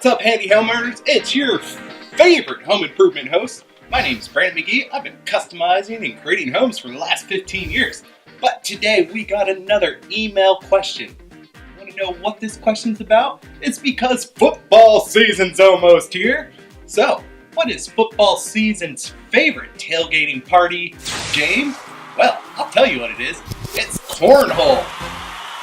What's up, handy homeowners? It's your favorite home improvement host. My name is Brandon McGee. I've been customizing and creating homes for the last 15 years. But today we got another email question. Want to know what this question's about? It's because football season's almost here. So, what is football season's favorite tailgating party game? Well, I'll tell you what it is. It's cornhole.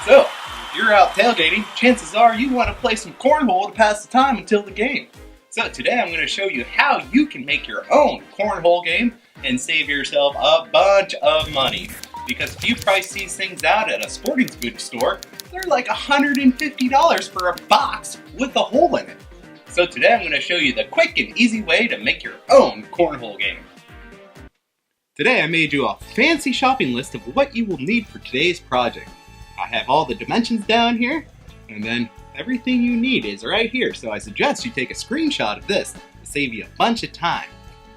So, if you're out tailgating, chances are you want to play some cornhole to pass the time until the game. So today I'm going to show you how you can make your own cornhole game and save yourself a bunch of money. Because if you price these things out at a sporting goods store, they're like $150 for a box with a hole in it. So today I'm going to show you the quick and easy way to make your own cornhole game. Today I made you a fancy shopping list of what you will need for today's project. I have all the dimensions down here, and then everything you need is right here. So I suggest you take a screenshot of this to save you a bunch of time.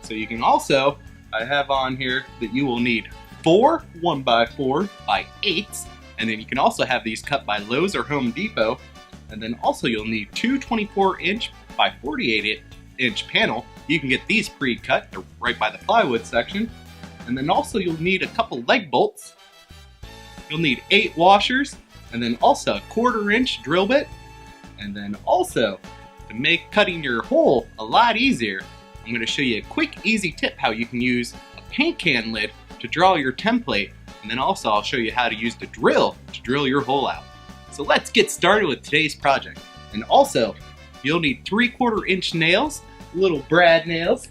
So you can also, I have on here that you will need 4 1x4 by 8s, and then you can also have these cut by Lowe's or Home Depot. And then also you'll need 2 24-inch by 48-inch panel. You can get these pre-cut, they're right by the plywood section. And then also you'll need a couple leg bolts. You'll need 8 washers, and then also a 1/4-inch drill bit. And then also, to make cutting your hole a lot easier, I'm going to show you a quick, easy tip how you can use a paint can lid to draw your template. And then also I'll show you how to use the drill to drill your hole out. So let's get started with today's project. And also, you'll need 3/4-inch nails, little brad nails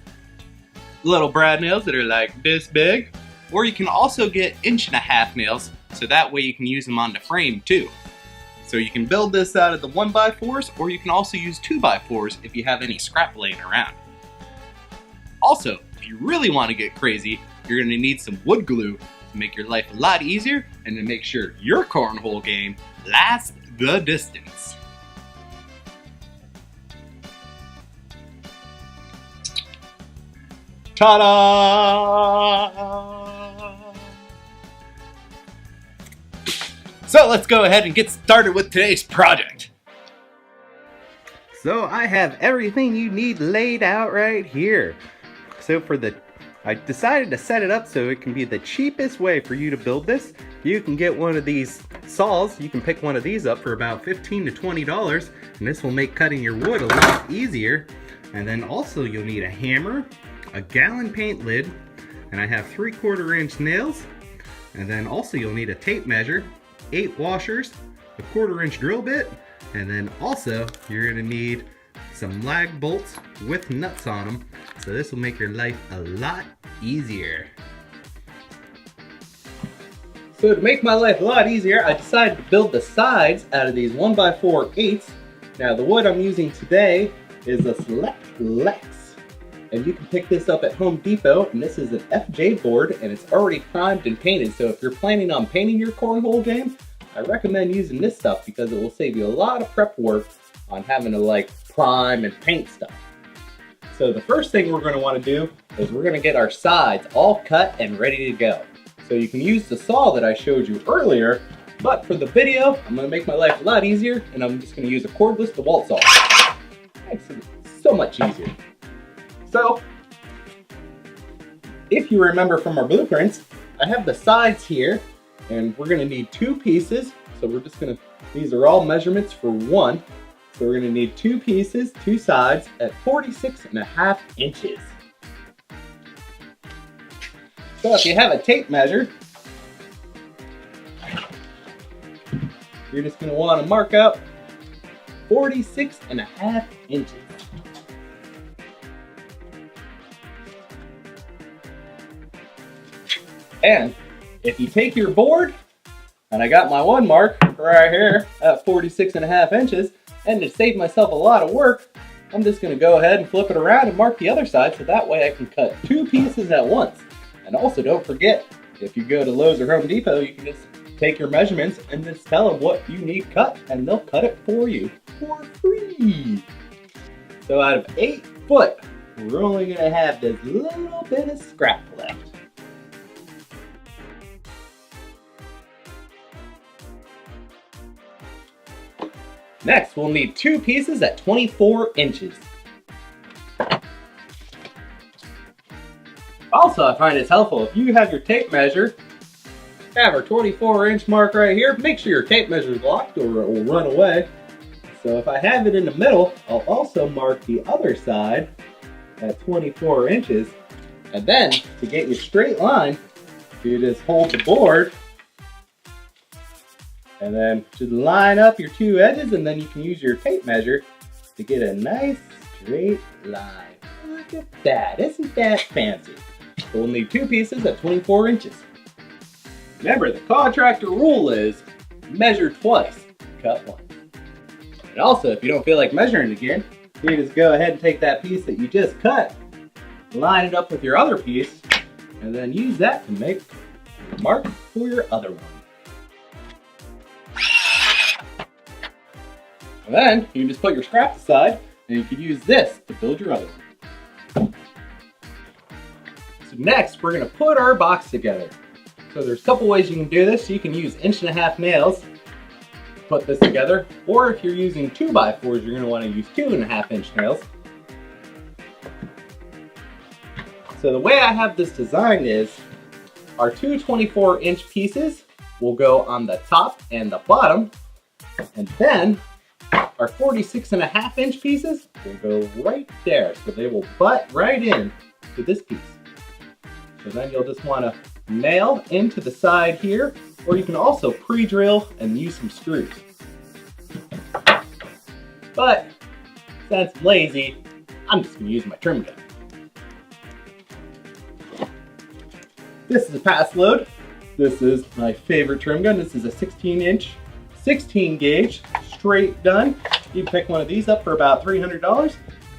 that are like this big. Or you can also get 1.5-inch nails, so that way you can use them on the frame too. So you can build this out of the 1x4s, or you can also use 2x4s if you have any scrap laying around. Also, if you really want to get crazy, you're going to need some wood glue to make your life a lot easier and to make sure your cornhole game lasts the distance. Ta-da! So let's go ahead and get started with today's project. So I have everything you need laid out right here. So I decided to set it up so it can be the cheapest way for you to build this. You can get one of these saws. You can pick one of these up for about $15 to $20, and this will make cutting your wood a lot easier. And then also you'll need a hammer, a gallon paint lid, and I have 3/4-inch nails. And then also you'll need a tape measure, 8 washers, a 1/4-inch drill bit, and then also you're going to need some lag bolts with nuts on them. So this will make your life a lot easier. So to make my life a lot easier, I decided to build the sides out of these 1x4 8s. Now the wood I'm using today is a Select Lex. And you can pick this up at Home Depot, and this is an FJ board, and it's already primed and painted. So if you're planning on painting your cornhole game, I recommend using this stuff because it will save you a lot of prep work on having to prime and paint stuff. So the first thing we're going to want to do is we're going to get our sides all cut and ready to go. So you can use the saw that I showed you earlier, but for the video, I'm going to make my life a lot easier, and I'm just going to use a cordless DeWalt saw. Makes it so much easier. So, if you remember from our blueprints, I have the sides here, and we're going to need 2 pieces. So we're just going to, these are all measurements for 1. So we're going to need 2 pieces, 2 sides at 46.5 inches. So if you have a tape measure, you're just going to want to mark out 46.5 inches. And if you take your board, and I got my one mark right here at 46.5 inches, and to save myself a lot of work, I'm just going to go ahead and flip it around and mark the other side so that way I can cut 2 pieces at once. And also don't forget, if you go to Lowe's or Home Depot, you can just take your measurements and just tell them what you need cut, and they'll cut it for you for free. So out of 8 foot, we're only going to have this little bit of scrap left. Next, we'll need 2 pieces at 24 inches. Also, I find it's helpful if you have your tape measure, have our 24-inch mark right here, make sure your tape measure is locked or it will run away. So if I have it in the middle, I'll also mark the other side at 24 inches. And then, to get your straight line, you just hold the board and then just line up your 2 edges, and then you can use your tape measure to get a nice straight line. Look at that, isn't that fancy? So we'll need 2 pieces at 24 inches. Remember, the contractor rule is measure twice, cut once. And also, if you don't feel like measuring again, you just go ahead and take that piece that you just cut, line it up with your other piece, and then use that to make your mark for your other one. And then you can just put your scraps aside, and you can use this to build your other one. So next, we're going to put our box together. So there's a couple ways you can do this. You can use 1.5-inch nails to put this together, or if you're using 2x4s, you're going to want to use 2.5-inch nails. So the way I have this designed is our 2 24-inch pieces will go on the top and the bottom, and then our 46.5-inch pieces will go right there. So they will butt right in to this piece. So then you'll just want to nail into the side here, or you can also pre-drill and use some screws. But since I'm lazy, I'm just going to use my trim gun. This is a pass load. This is my favorite trim gun. This is a 16-inch, 16 gauge straight gun. You can pick one of these up for about $300,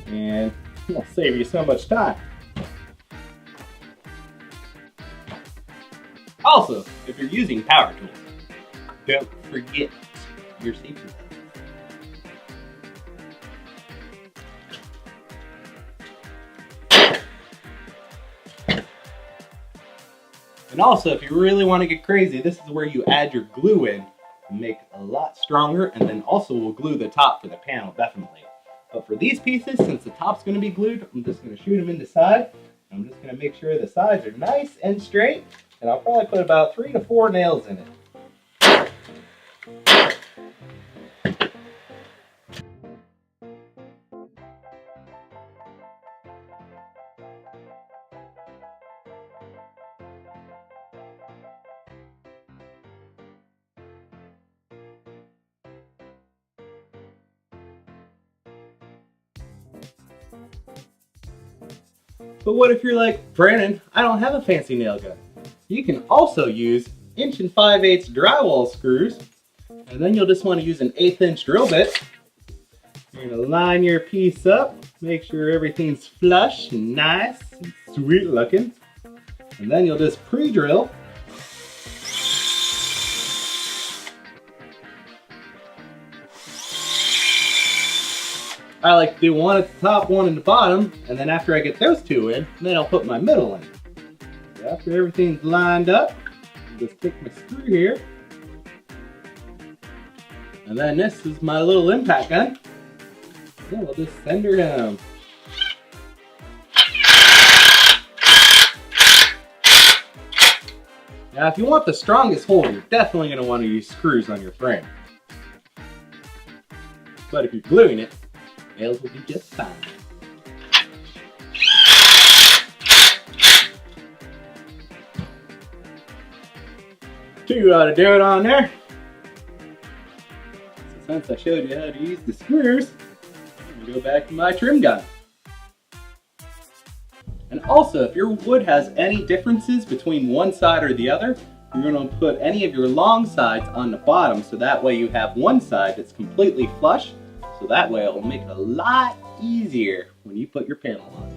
and it'll save you so much time. Also, if you're using power tools, don't forget your safety belts. And also, if you really want to get crazy, this is where you add your glue in to make it a lot stronger, and then also we'll glue the top for the panel, definitely. But for these pieces, since the top's going to be glued, I'm just going to shoot them in the side. I'm just going to make sure the sides are nice and straight, and I'll probably put about 3 to 4 nails in it. But what if you're like, Brandon, I don't have a fancy nail gun? You can also use 1 5/8 drywall screws, and then you'll just want to use an 1/8-inch drill bit. You're going to line your piece up, make sure everything's flush and nice and sweet looking, and then you'll just pre-drill. I like to do one at the top, one in the bottom, and then after I get those 2 in, then I'll put my middle in. So after everything's lined up, I'll just take my screw here. And then this is my little impact gun. Then we'll just send her down. Now if you want the strongest hold, you're definitely going to want to use screws on your frame. But if you're gluing it, nails will be just fine. You ought to do it on there. So since I showed you how to use the screws, I'm going to go back to my trim gun. And also, if your wood has any differences between one side or the other, you're going to put any of your long sides on the bottom, so that way you have one side that's completely flush, so that way it will make it a lot easier when you put your panel on.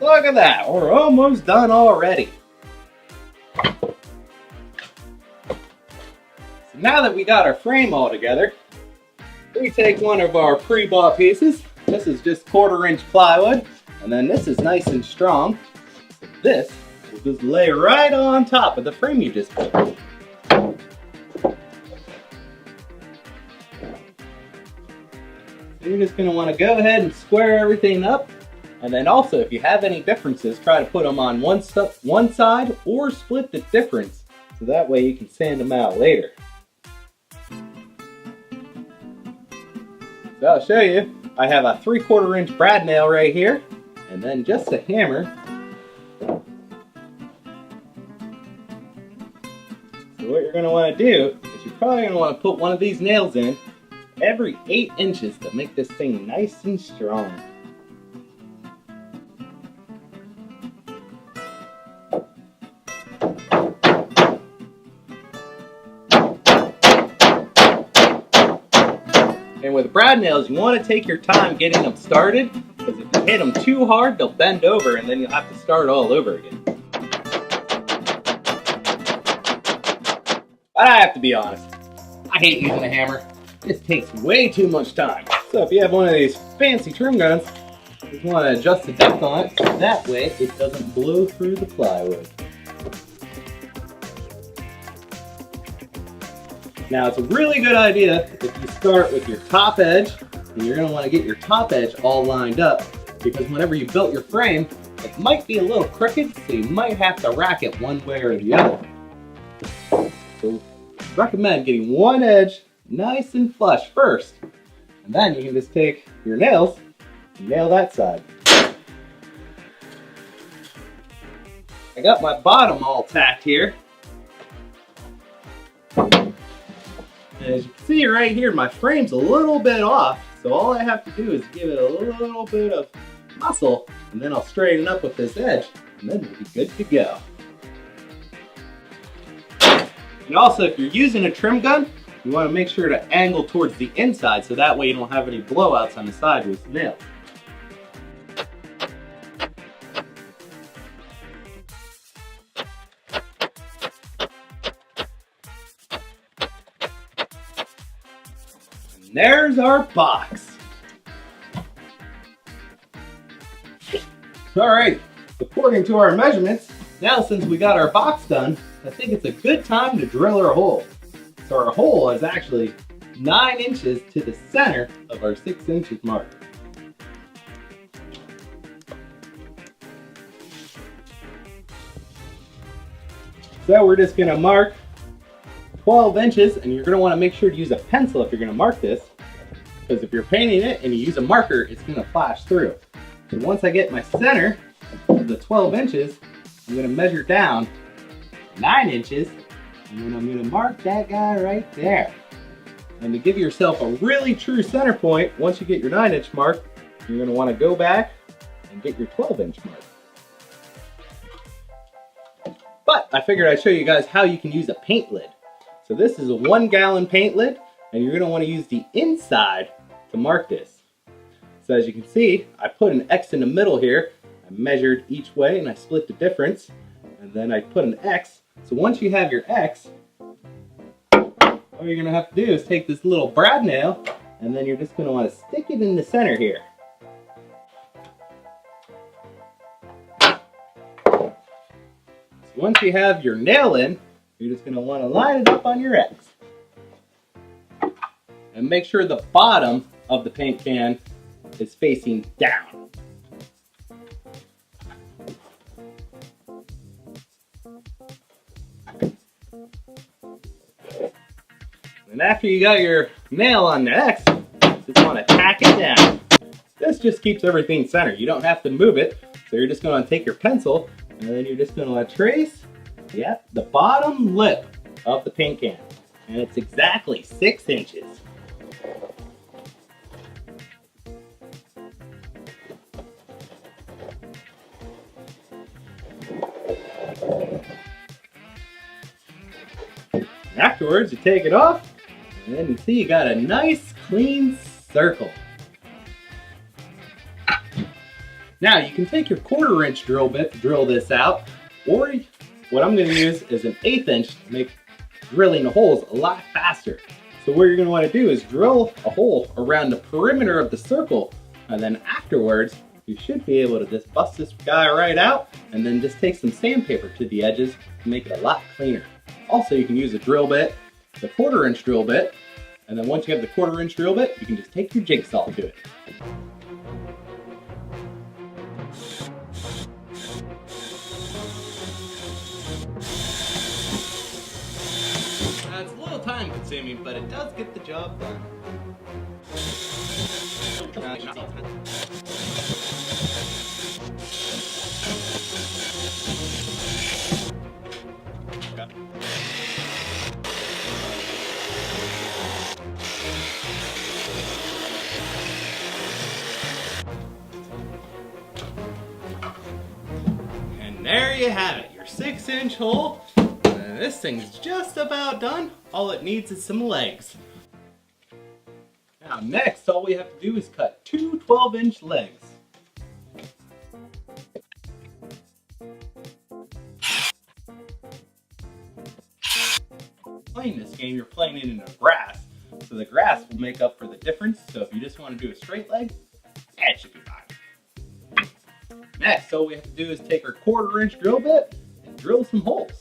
Look at that, we're almost done already. So now that we got our frame all together, we take one of our pre-bought pieces. This is just 1/4-inch plywood. And then this is nice and strong. So this will just lay right on top of the frame you just built. So you're just going to want to go ahead and square everything up. And then also, if you have any differences, try to put them on one side or split the difference. So that way you can sand them out later. So I'll show you. I have a 3/4 inch brad nail right here. And then just a hammer. So what you're going to want to do is you're probably going to want to put one of these nails in every 8 inches to make this thing nice and strong. And with brad nails, you want to take your time getting them started, because if you hit them too hard, they'll bend over and then you'll have to start all over again. But I have to be honest, I hate using a hammer. This takes way too much time. So if you have one of these fancy trim guns, you just want to adjust the depth on it so that way it doesn't blow through the plywood. Now it's a really good idea if you start with your top edge, and you're going to want to get your top edge all lined up, because whenever you built your frame, it might be a little crooked, so you might have to rack it one way or the other. So recommend getting one edge nice and flush first, and then you can just take your nails and nail that side. I got my bottom all tacked here. And as you can see right here, my frame's a little bit off, so all I have to do is give it a little bit of muscle, and then I'll straighten up with this edge, and then we'll be good to go. And also, if you're using a trim gun, you want to make sure to angle towards the inside, so that way you don't have any blowouts on the side with the nail. And there's our box. Alright, according to our measurements, now since we got our box done, I think it's a good time to drill our hole. So our hole is actually 9 inches to the center of our 6 inches mark. So we're just going to mark 12 inches, and you're going to want to make sure to use a pencil if you're going to mark this, because if you're painting it and you use a marker, it's going to flash through. So once I get my center of the 12 inches, I'm going to measure down 9 inches, and then I'm going to mark that guy right there. And to give yourself a really true center point, once you get your 9-inch mark, you're going to want to go back and get your 12-inch mark. But I figured I'd show you guys how you can use a paint lid. So this is a 1-gallon paint lid, and you're going to want to use the inside to mark this. So as you can see, I put an X in the middle here. I measured each way and I split the difference, and then I put an X. So once you have your X, all you're going to have to do is take this little brad nail, and then you're just going to want to stick it in the center here. So once you have your nail in, you're just going to want to line it up on your X. And make sure the bottom of the paint can is facing down. And after you got your nail on the X, just want to tack it down. This just keeps everything centered. You don't have to move it. So you're just going to take your pencil, and then you're just going to trace the bottom lip of the paint can. And it's exactly 6 inches. Afterwards, you take it off, and then you see you got a nice clean circle. Now you can take your 1/4 inch drill bit to drill this out, or what I'm going to use is an 1/8 inch to make drilling the holes a lot faster. So what you're going to want to do is drill a hole around the perimeter of the circle, and then afterwards you should be able to just bust this guy right out and then just take some sandpaper to the edges to make it a lot cleaner. Also, you can use a drill bit, the 1/4-inch drill bit, and then once you have the 1/4-inch drill bit, you can just take your jigsaw to it. Now, it's a little time consuming, but it does get the job done. And there you have it, your 6-inch hole. This thing's just about done. All it needs is some legs. Now next, all we have to do is cut 2 12-inch legs. Playing this game, you're playing it in the grass, so the grass will make up for the difference. So if you just want to do a straight leg, that should be fine. Next, all we have to do is take our 1/4-inch drill bit and drill some holes.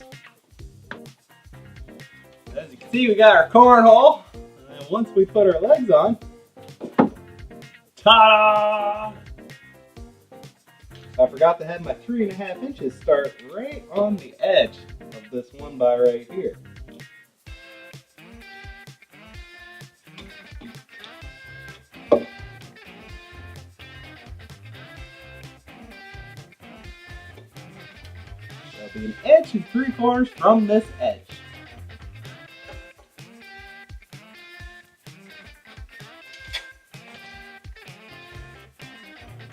As you can see, we got our cornhole, and then once we put our legs on, ta-da! I forgot to have my 3.5 inches start right on the edge of this 1x right here. There'll be 1 3/4 inches from this edge.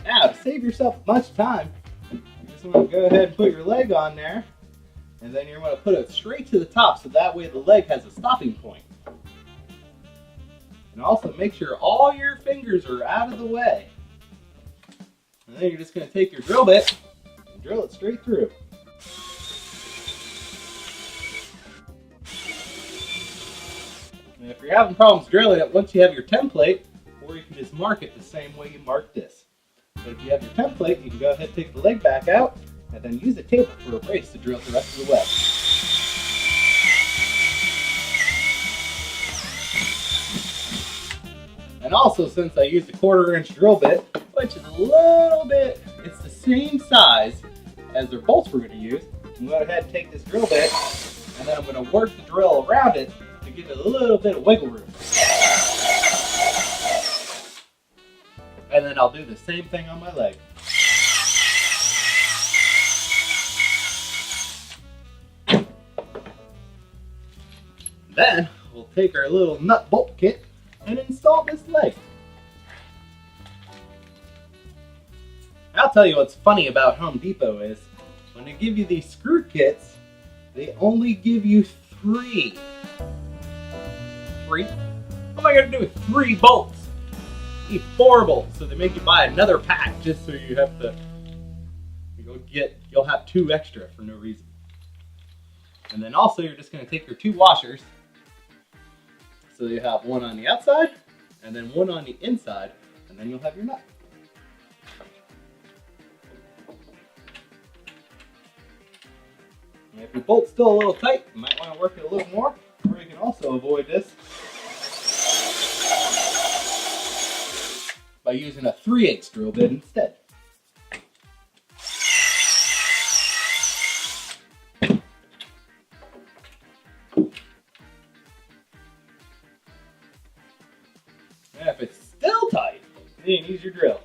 Now, to save yourself much time, you just want to go ahead and put your leg on there, and then you're going to put it straight to the top so that way the leg has a stopping point. And also make sure all your fingers are out of the way. And then you're just going to take your drill bit and drill it straight through. And if you're having problems drilling it, once you have your template, or you can just mark it the same way you marked this. But if you have your template, you can go ahead and take the leg back out, and then use a taper for a brace to drill the rest of the web. And also, since I used a 1/4-inch drill bit, which is a little bit, it's the same size as the bolts we're going to use, I'm going to go ahead and take this drill bit, and then I'm going to work the drill around it to give it a little bit of wiggle room. And then I'll do the same thing on my leg. Then we'll take our little nut bolt kit and install this leg. I'll tell you what's funny about Home Depot is when they give you these screw kits, they only give you 3. 3? What am I going to do with 3 bolts? You need 4 bolts, so they make you buy another pack just so you have to you'll have 2 extra for no reason. And then also you're just going to take your 2 washers, so you have one on the outside and then one on the inside, and then you'll have your nut. And if your bolt's still a little tight, you might want to work it a little more, or you can also avoid this by using a 3/8 drill bit instead. And if it's still tight, then you use your drill.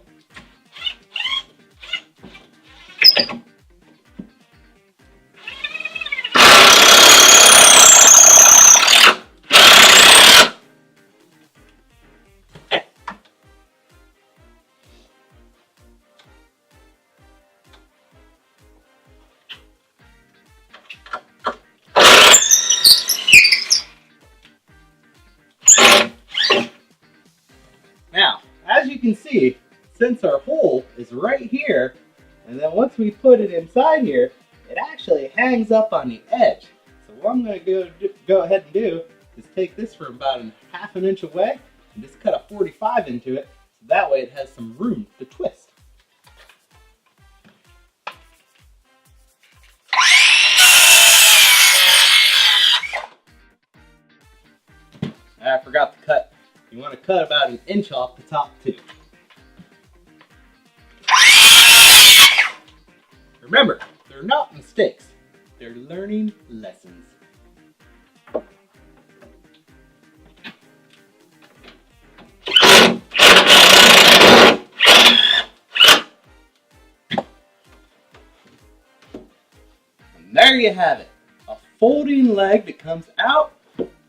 Now, as you can see, since our hole is right here, and then once we put it inside here, it actually hangs up on the edge. So what I'm going to go ahead and do is take this from about 1/2 inch away and just cut a 45 into it, so that way it has some room to twist. You want to cut about an inch off the top too. Remember, they're not mistakes, they're learning lessons. And there you have it, a folding leg that comes out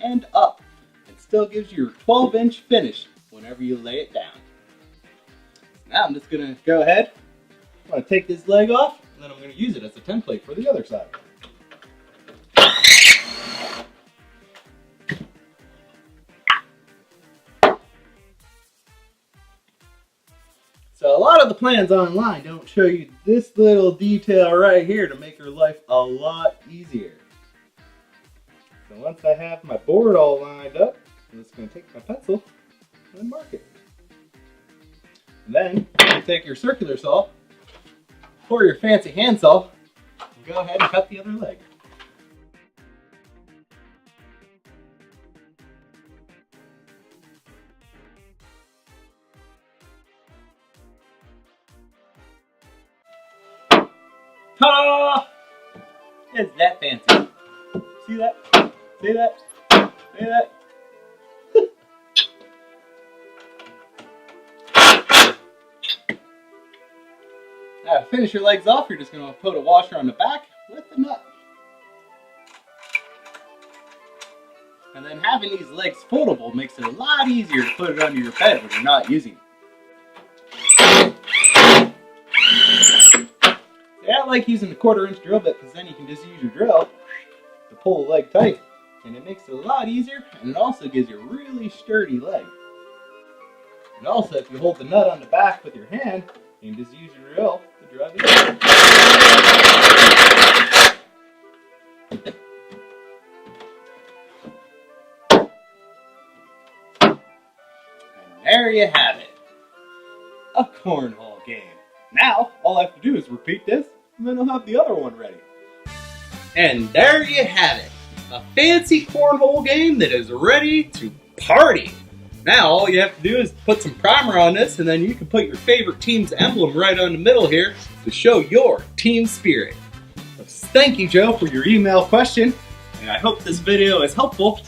and up and still gives you your 12-inch finish whenever you lay it down. Now I'm just going to go ahead, I'm going to take this leg off, and then I'm going to use it as a template for the other side. So a lot of the plans online don't show you this little detail right here to make your life a lot easier. So once I have my board all lined up, I'm just going to take my pencil and mark it. And then you take your circular saw or your fancy handsaw and go ahead and cut the other leg. Ta-da! It's that fancy. See that? See that? See that? Now to finish your legs off, you're just going to put a washer on the back with the nut. And then having these legs foldable makes it a lot easier to put it under your bed when you're not using it. See, I like using the 1/4-inch drill bit because then you can just use your drill to pull the leg tight. And it makes it a lot easier, and it also gives you a really sturdy leg. And also, if you hold the nut on the back with your hand, you can just use your drill to drive it in. And there you have it, a cornhole game. Now, all I have to do is repeat this, and then I'll have the other one ready. And there you have it, a fancy cornhole game that is ready to party. Now all you have to do is put some primer on this, and then you can put your favorite team's emblem right on the middle here to show your team spirit. So thank you, Joe, for your email question, and I hope this video is helpful.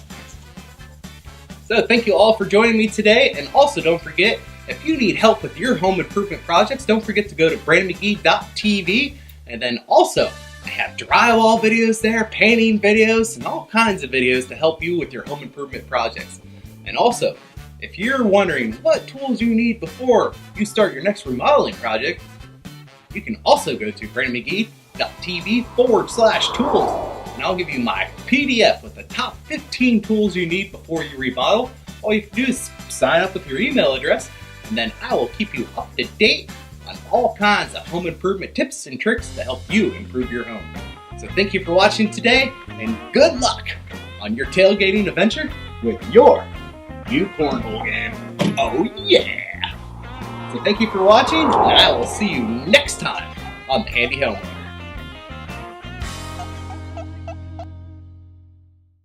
So thank you all for joining me today, and also don't forget, if you need help with your home improvement projects, don't forget to go to brandonmcgee.tv, and then also I have drywall videos there, painting videos, and all kinds of videos to help you with your home improvement projects. And also, if you're wondering what tools you need before you start your next remodeling project, you can also go to brandonmcgee.tv/tools, and I'll give you my PDF with the top 15 tools you need before you remodel. All you have to do is sign up with your email address, and then I will keep you up to date on all kinds of home improvement tips and tricks to help you improve your home. So thank you for watching today, and good luck on your tailgating adventure with your new cornhole game. Oh yeah! So thank you for watching, and I will see you next time on The Handy Home.